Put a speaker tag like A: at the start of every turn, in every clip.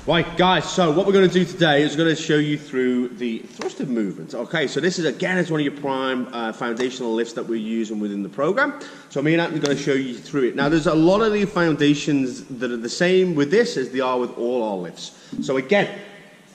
A: Right, guys, so what we're going to do today is going to show you through the thruster movements. Okay, so this is, again, it's one of your prime foundational lifts that we're using within the program. So me and Anthony are going to show you through it. Now, there's a lot of the foundations that are the same with this as they are with all our lifts. So again,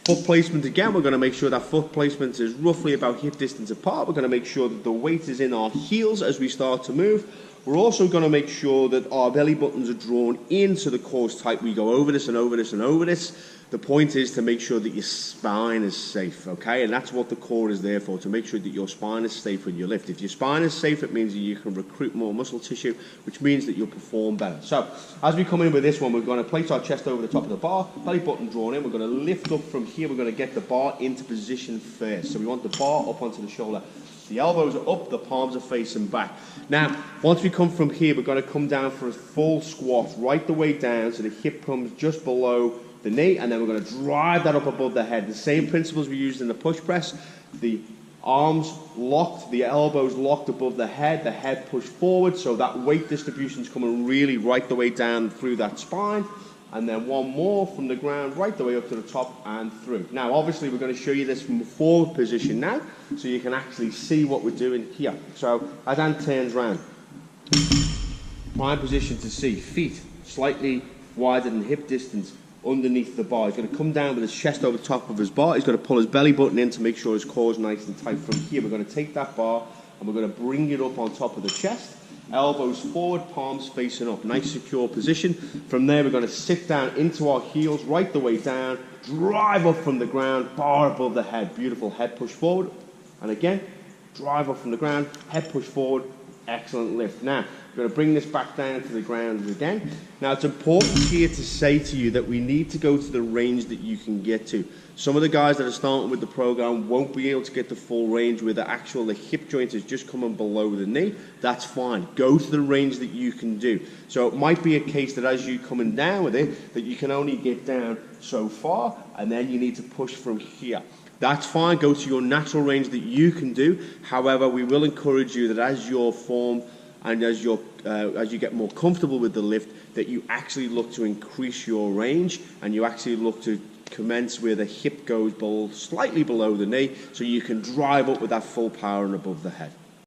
A: foot placement again, we're going to make sure that foot placement is roughly about hip distance apart. We're going to make sure that the weight is in our heels as we start to move. We're also going to make sure that our belly buttons are drawn into the core tight. We go over this and over this and over this. The point is to make sure that your spine is safe, okay? And that's what the core is there for, to make sure that your spine is safe when you lift. If your spine is safe, it means that you can recruit more muscle tissue, which means that you'll perform better. So, as we come in with this one, we're going to place our chest over the top of the bar, belly button drawn in. We're going to lift up from here. We're going to get the bar into position first. So we want the bar up onto the shoulder. The elbows are up, the palms are facing back. Now, once we come from here, we're going to come down for a full squat, right the way down, so the hip comes just below the knee, and then we're going to drive that up above the head. The same principles we used in the push press. The arms locked, the elbows locked above the head pushed forward, so that weight distribution is coming really right the way down through that spine. And then one more from the ground right the way up to the top and through. Now, obviously, we're going to show you this from a forward position now, so you can actually see what we're doing here. So, as Ant turns round, prime position to see, feet slightly wider than hip distance underneath the bar. He's going to come down with his chest over the top of his bar. He's going to pull his belly button in to make sure his core is nice and tight. From here, we're going to take that bar and we're going to bring it up on top of the chest. Elbows forward, palms facing up. Nice secure position. From there, we're going to sit down into our heels, right the way down, drive up from the ground, bar above the head. Beautiful. Head push forward. And again, drive up from the ground, head push forward. Excellent lift. Now, we're going to bring this back down to the ground again. Now, it's important here to say to you that we need to go to the range that you can get to. Some of the guys that are starting with the program won't be able to get the full range where the hip joint is just coming below the knee. That's fine. Go to the range that you can do. So it might be a case that as you're coming down with it, that you can only get down so far, and then you need to push from here. That's fine. Go to your natural range that you can do. However, we will encourage you that as your form and as you get more comfortable with the lift, that you actually look to increase your range and you actually look to commence where the hip goes slightly below the knee, so you can drive up with that full power and above the head.